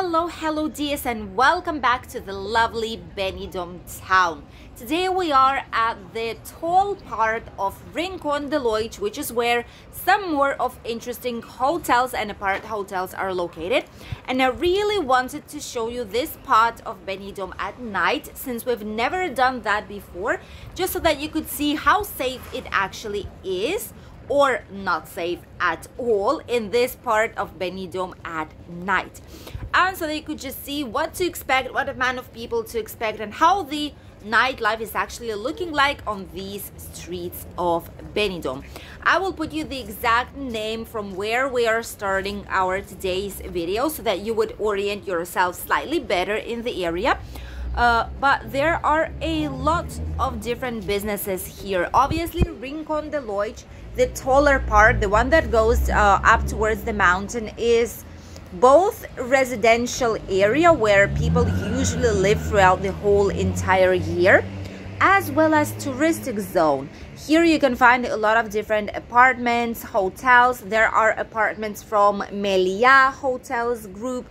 Hello dears, and welcome back to the lovely Benidorm town. Today we are at the tall part of Rincon de Loix, which is where some more of interesting hotels and apart hotels are located. And I really wanted to show you this part of Benidorm at night, since we've never done that before, just so that you could see how safe it actually is, or not safe at all, in this part of Benidorm at night. And so that you could just see what to expect, what amount of people to expect, and how the nightlife is actually looking like on these streets of Benidorm. I will put you the exact name from where we are starting our today's video, so that you would orient yourself slightly better in the area. But there are a lot of different businesses here. Obviously, Rincon de Loix, the taller part, the one that goes up towards the mountain, is both residential area where people usually live throughout the whole entire year, as well as touristic zone. Here you can find a lot of different apartments, hotels. There are apartments from Melia Hotels Group,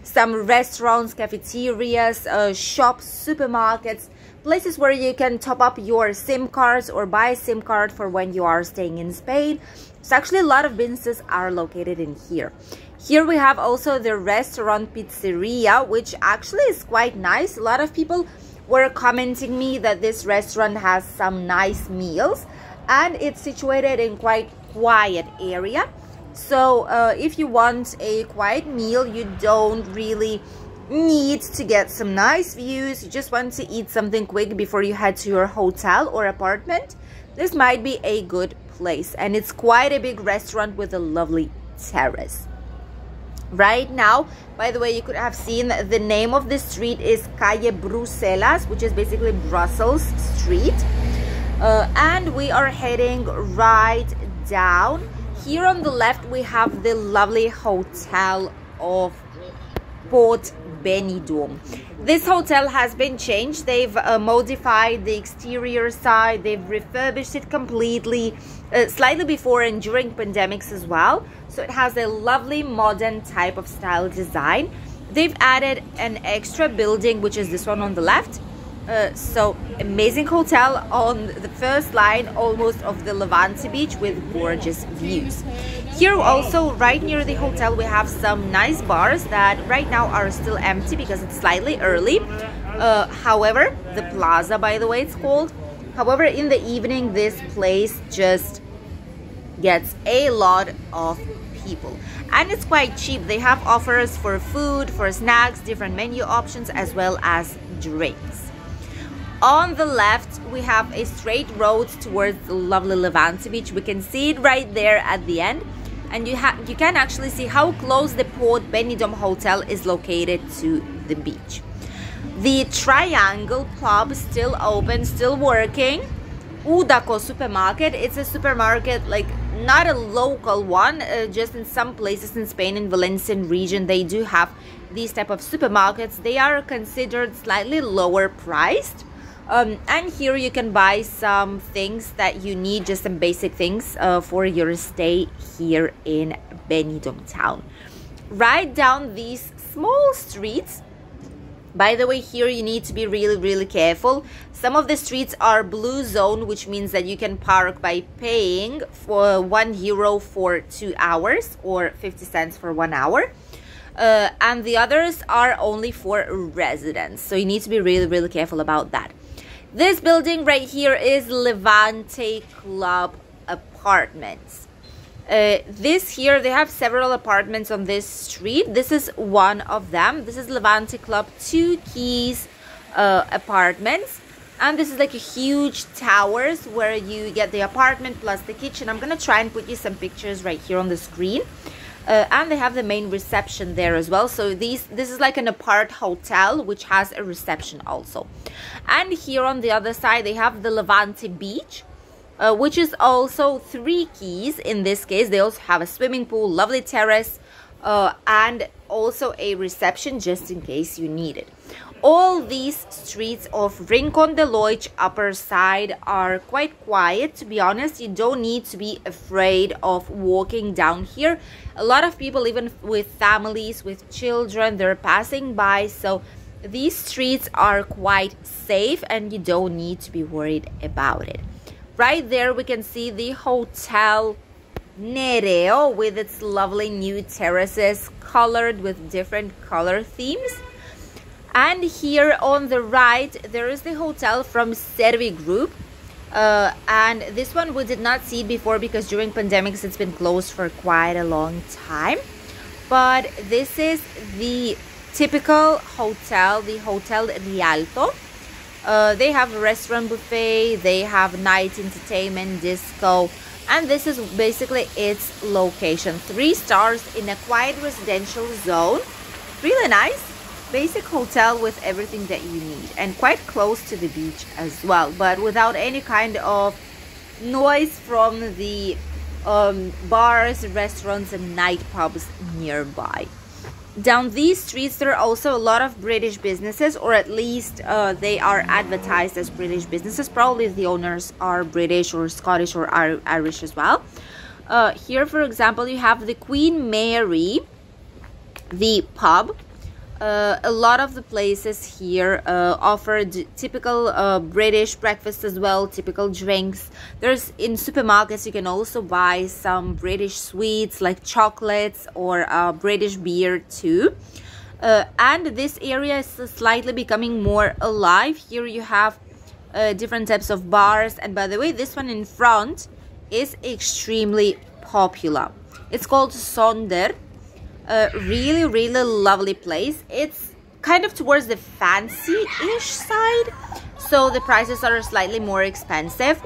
some restaurants, cafeterias, shops, supermarkets, places where you can top up your SIM cards or buy a SIM card for when you are staying in Spain. So actually a lot of businesses are located in here. Here we have also the restaurant pizzeria, which actually is quite nice. A lot of people were commenting me that this restaurant has some nice meals, and it's situated in quite quiet area. So if you want a quiet meal, you don't really need to get some nice views, you just want to eat something quick before you head to your hotel or apartment, this might be a good place. And it's quite a big restaurant with a lovely terrace. Right now, by the way, you could have seen the name of the street is Calle Bruselas, which is basically Brussels Street. And we are heading right down. Here on the left, we have the lovely Hotel of Port Benidorm. This hotel has been changed. They've modified the exterior side. They've refurbished it completely, slightly before and during pandemics as well. So it has a lovely modern type of style design. They've added an extra building, which is this one on the left. So amazing hotel on the first line almost of the Levante Beach with gorgeous views. Here also, right near the hotel, we have some nice bars that right now are still empty because it's slightly early. However, the Plaza, by the way, it's called. However, in the evening, this place just gets a lot of people. And it's quite cheap. They have offers for food, for snacks, different menu options, as well as drinks. On the left, we have a straight road towards the lovely Levante Beach. We can see it right there at the end. And you can actually see how close the Port Benidorm Hotel is located to the beach. The Triangle Pub is still open, still working. Udaco supermarket, it's a supermarket, like not a local one, just in some places in Spain, in Valencian region, they do have these type of supermarkets. They are considered slightly lower priced. And here you can buy some things that you need, just some basic things for your stay here in Benidorm town. Right down these small streets, by the way, here you need to be really careful. Some of the streets are blue zone, which means that you can park by paying for €1 for 2 hours or 50 cents for 1 hour. And the others are only for residents. So you need to be really careful about that. This building right here is Levante Club Apartments. This here, they have several apartments on this street. This is one of them. This is Levante Club 2 Keys Apartments. And this is like a huge towers where you get the apartment plus the kitchen. I'm going to try and put you some pictures right here on the screen. And they have the main reception there as well. So this is like an apart hotel which has a reception also. And here on the other side, they have the Levante Beach, which is also 3 keys in this case. They also have a swimming pool, lovely terrace, and also a reception just in case you need it. All these streets of Rincon de Loix upper side are quite quiet, to be honest. You don't need to be afraid of walking down here. A lot of people, even with families, with children, they're passing by, so these streets are quite safe and you don't need to be worried about it. Right there we can see the Hotel Nereo with its lovely new terraces colored with different color themes. And here on the right there is the hotel from Servi Group, and this one we did not see it before because during pandemics it's been closed for quite a long time. But this is the typical hotel, the Hotel Rialto. They have a restaurant buffet, they have night entertainment, disco, and this is basically its location. 3 stars in a quiet residential zone. Really nice. Basic hotel with everything that you need, and quite close to the beach as well, but without any kind of noise from the bars, restaurants and night pubs nearby. Down these streets there are also a lot of British businesses, or at least they are advertised as British businesses. Probably the owners are British or Scottish or Irish as well. Here, for example, you have the Queen Mary, the pub. A lot of the places here offer typical British breakfast as well, typical drinks. There's in supermarkets you can also buy some British sweets like chocolates or British beer too. And this area is slightly becoming more alive. Here you have different types of bars, and by the way, this one in front is extremely popular. It's called Sonder. Really lovely place. It's kind of towards the fancy-ish side, so the prices are slightly more expensive.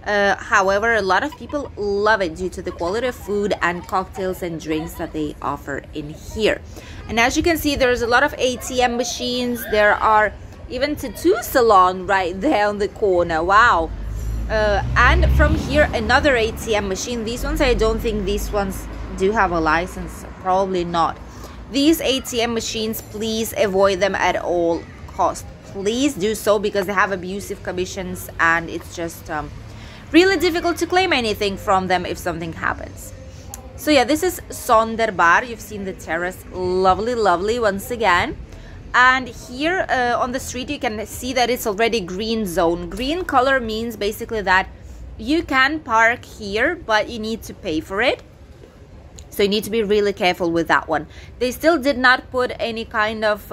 However, a lot of people love it due to the quality of food and cocktails and drinks that they offer in here. And as you can see, there's a lot of ATM machines. There are even tattoo salon right there on the corner. Wow. And from here, another ATM machine. These ones, I don't think these ones do have a license. Probably not. These ATM machines, please avoid them at all costs. Please do so, because they have abusive commissions and it's just really difficult to claim anything from them if something happens. So yeah, this is Sonder Bar. You've seen the terrace. Lovely once again. And here on the street you can see that it's already green zone. Green color means basically that you can park here, but you need to pay for it. So you need to be really careful with that one. They still did not put any kind of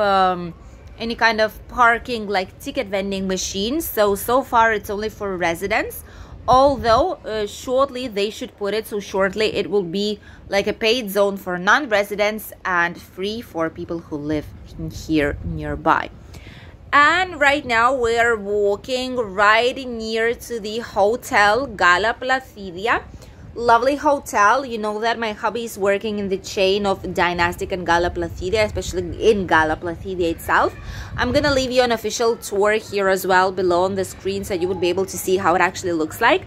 parking like ticket vending machines. So far it's only for residents. Although shortly they should put it. So shortly it will be like a paid zone for non-residents and free for people who live here nearby. And right now we're walking right near to the Hotel Gala Placidia. Lovely hotel. You know that my hubby is working in the chain of Dynastic and Gala Placidia, especially in Gala Placidia itself. I'm gonna leave you an official tour here as well below on the screen, so you would be able to see how it actually looks like.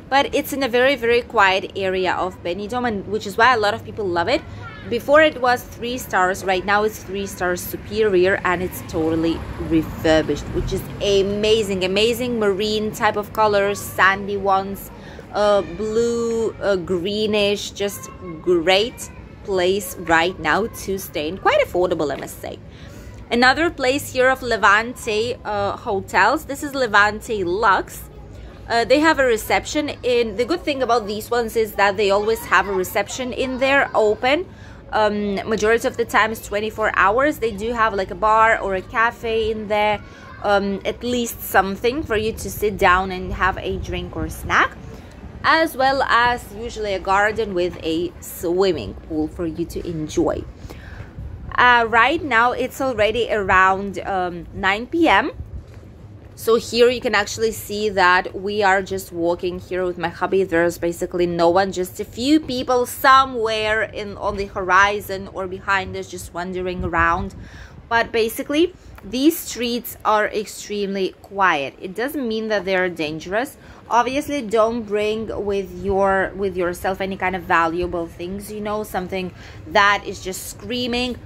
But it's in a very quiet area of Benidorm, and which is why a lot of people love it. Before it was 3 stars, right now it's 3 stars superior, and it's totally refurbished, which is amazing marine type of colors, sandy ones, blue, greenish. Just great place right now to stay in. Quite affordable, I must say. Another place here of Levante hotels. This is Levante Lux. They have a reception in. The good thing about these ones is that they always have a reception in there open. Majority of the time is 24 hours. They do have like a bar or a cafe in there, at least something for you to sit down and have a drink or snack, as well as usually a garden with a swimming pool for you to enjoy. Right now it's already around 9 p.m. So here you can actually see that we are just walking here with my hubby. There's basically no one, just a few people somewhere on the horizon or behind us just wandering around. But basically these streets are extremely quiet. It doesn't mean that they're dangerous. Obviously, don't bring with yourself any kind of valuable things, you know, something that is just screaming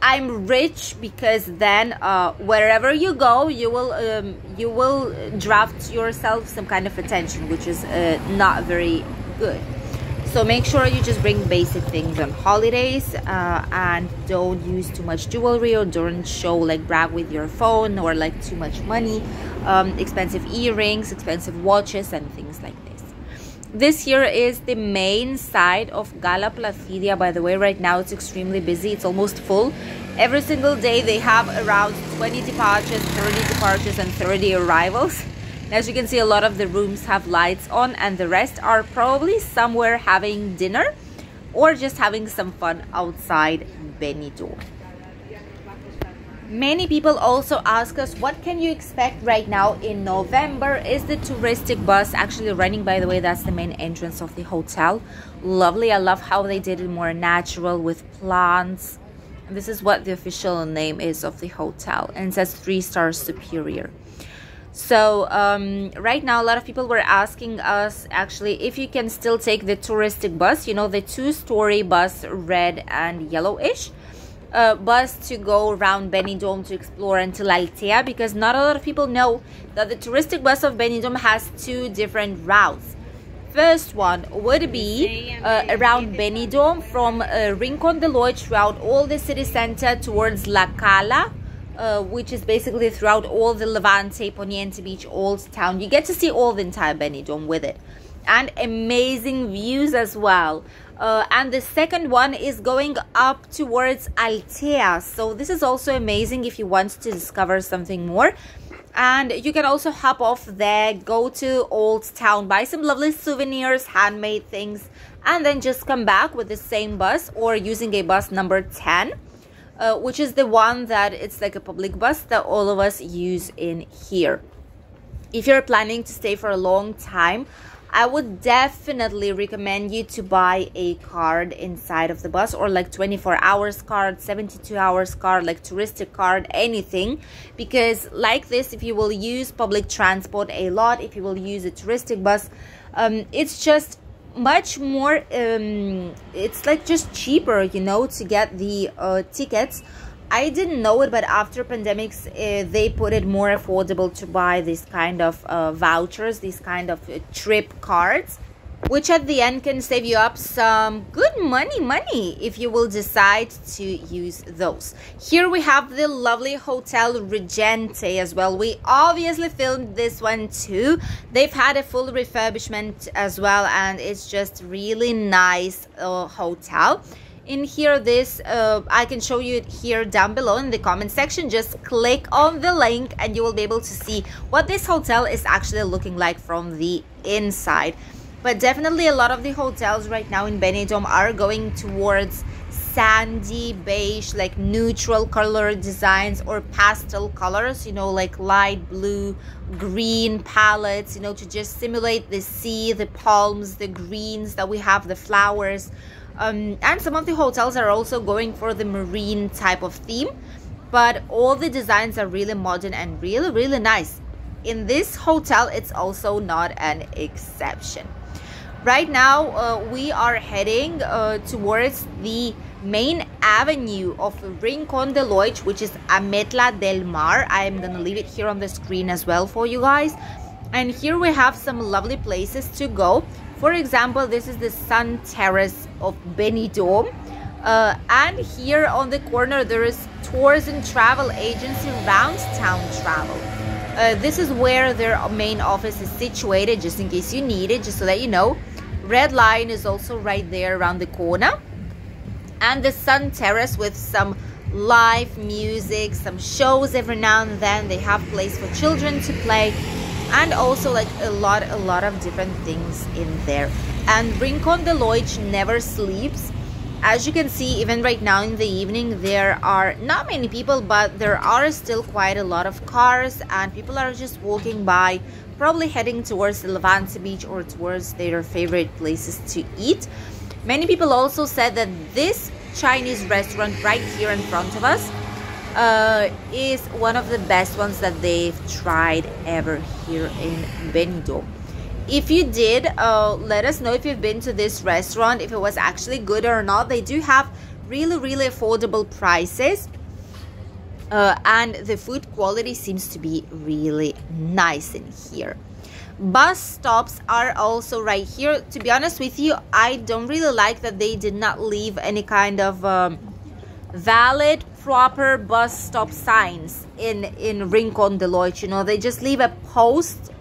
I'm rich, because then wherever you go, you will draft yourself some kind of attention, which is not very good. So make sure you just bring basic things on holidays, and don't use too much jewelry, or don't show, like, brag with your phone, or like too much money, expensive earrings, expensive watches, and things like this. This here is the main side of Gala Placidia. By the way, right now it's extremely busy. It's almost full. Every single day they have around 20 departures, 30 departures, and 30 arrivals. As you can see, a lot of the rooms have lights on, and the rest are probably somewhere having dinner or just having some fun outside Benidorm. Many people also ask us, what can you expect right now in November? Is the touristic bus actually running? By the way, that's the main entrance of the hotel. Lovely. I love how they did it more natural with plants. And this is what the official name is of the hotel, and it says 3-star superior. So right now, a lot of people were asking us actually if you can still take the touristic bus, you know, the 2-story bus, red and yellowish. Bus to go around Benidorm to explore until Altea, because not a lot of people know that the touristic bus of Benidorm has 2 different routes. First one would be around Benidorm from Rincon de Loix throughout all the city center towards La Cala, which is basically throughout all the Levante, Poniente Beach, Old Town. You get to see all the entire Benidorm with it, and amazing views as well. And the second one is going up towards Altea. So this is also amazing if you want to discover something more. And you can also hop off there, go to Old Town, buy some lovely souvenirs, handmade things, and then just come back with the same bus, or using a bus number 10, which is the one that it's like a public bus that all of us use in here. If you're planning to stay for a long time, I would definitely recommend you to buy a card inside of the bus, or like 24 hours card, 72 hours card, like touristic card, anything. Because like this, if you will use public transport a lot, if you will use a touristic bus, it's just much more, it's like just cheaper, you know, to get the tickets. I didn't know it, but after pandemics, they put it more affordable to buy these kind of vouchers, these kind of trip cards, which at the end can save you up some good money if you will decide to use those. Here we have the lovely Hotel Regente as well. We obviously filmed this one too. They've had a full refurbishment as well, and it's just really nice hotel. In here, this I can show you it here down below in the comment section. Just click on the link and you will be able to see what this hotel is actually looking like from the inside. But definitely a lot of the hotels right now in Benidorm are going towards sandy beige, like neutral color designs, or pastel colors, you know, like light blue, green palettes, you know, to just simulate the sea, the palms, the greens that we have, the flowers. And some of the hotels are also going for the marine type of theme, but all the designs are really modern and really nice. In this hotel, it's also not an exception. Right now, we are heading towards the main avenue of Rincon de Loix, which is Ametla del Mar. I'm gonna leave it here on the screen as well for you guys. And here we have some lovely places to go. For example, this is the Sun Terrace of Benidorm. And here on the corner, there is Tours and Travel Agency Round Town Travel. This is where their main office is situated, just in case you need it, just so that you know. Red Line is also right there around the corner. And the Sun Terrace with some live music, some shows every now and then. They have place for children to play, and also like a lot of different things in there. And Rincon de Loix never sleeps. As you can see, even right now in the evening, there are not many people, but there are still quite a lot of cars, and people are just walking by, probably heading towards the Levante Beach or towards their favorite places to eat. Many people also said that this Chinese restaurant right here in front of us is one of the best ones that they've tried ever here in Benidorm. If you did, let us know if you've been to this restaurant, if it was actually good or not. They do have really affordable prices, and the food quality seems to be really nice in here. Bus stops are also right here. To be honest with you, I don't really like that they did not leave any kind of valid proper bus stop signs in Rincon de Loix. You know, they just leave a post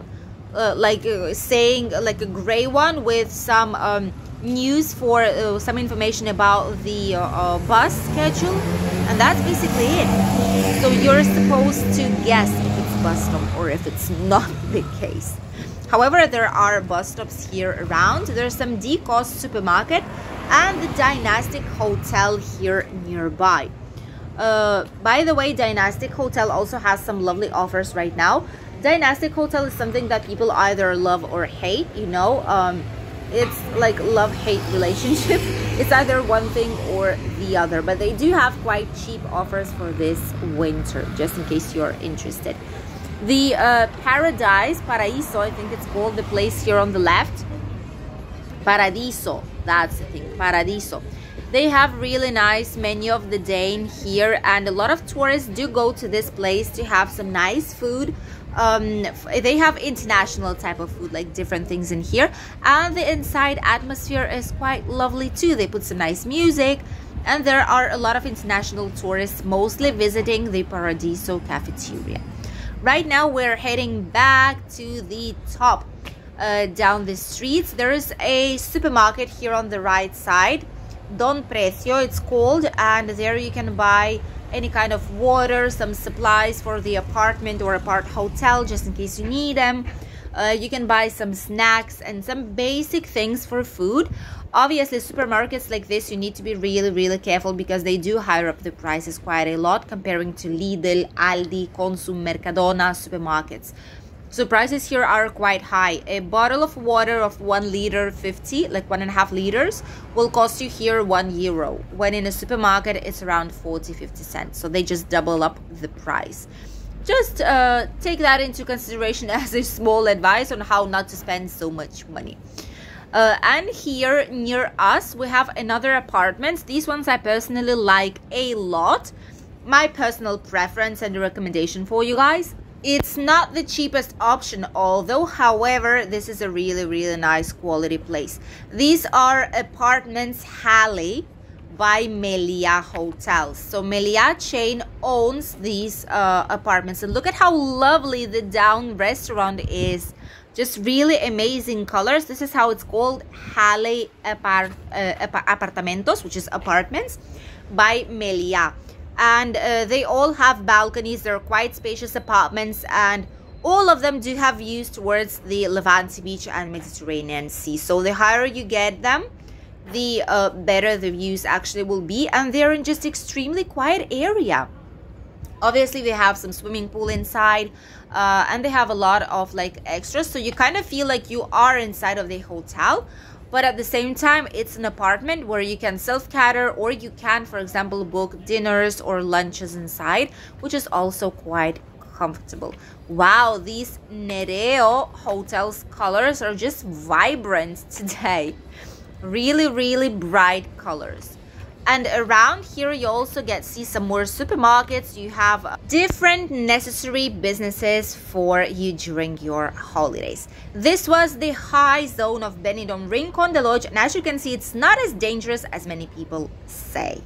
saying, like a gray one with some news for some information about the bus schedule, and that's basically it. So you're supposed to guess if it's bus stop or if it's not the case. However, there are bus stops here around. There's some D-Cost supermarket and the Dynastic Hotel here nearby. By the way, Dynastic Hotel also has some lovely offers right now. Dynastic Hotel is something that people either love or hate, you know. It's like love-hate relationship. It's either one thing or the other, but they do have quite cheap offers for this winter, just in case you're interested. The Paraiso, I think it's called, the place here on the left. Paradiso, that's the thing, Paradiso. They have really nice menu of the day in here, and a lot of tourists do go to this place to have some nice food. They have international type of food, like different things in here, and the inside atmosphere is quite lovely too. They put some nice music, and there are a lot of international tourists mostly visiting the Paradiso cafeteria. Right now we're heading back to the top, down the streets. There is a supermarket here on the right side, Don Precio it's called, and there you can buy any kind of water, some supplies for the apartment or apart hotel just in case you need them. You can buy some snacks and some basic things for food. Obviously, supermarkets like this, you need to be really careful because they do higher up the prices quite a lot comparing to Lidl, Aldi, Consum, Mercadona supermarkets. So prices here are quite high. A bottle of water of 1 liter 50, like 1.5 liters, will cost you here €1. When in a supermarket, it's around 40-50 cents. So they just double up the price. Just take that into consideration as a small advice on how not to spend so much money. And here near us, we have another apartments. These ones I personally like a lot. My personal preference and a recommendation for you guys. It's not the cheapest option, although, however, this is a really nice quality place. These are apartments Halle by Melia Hotels. So Melia chain owns these apartments, and look at how lovely the down restaurant is. Just really amazing colors. This is how it's called, Halle Apartamentos, which is apartments by Melia. And they all have balconies. They're quite spacious apartments, and all of them do have views towards the Levante Beach and Mediterranean Sea. So the higher you get them, the better the views actually will be, and they're in just extremely quiet area. Obviously, they have some swimming pool inside, and they have a lot of like extras, so you kind of feel like you are inside of the hotel. But at the same time, it's an apartment where you can self-cater, or you can, for example, book dinners or lunches inside, which is also quite comfortable. Wow, these Nereo hotels colors are just vibrant today. Really bright colors. And around here you also see some more supermarkets. You have different necessary businesses for you during your holidays. This was the high zone of Benidorm Rincon de Loix, and as you can see, it's not as dangerous as many people say.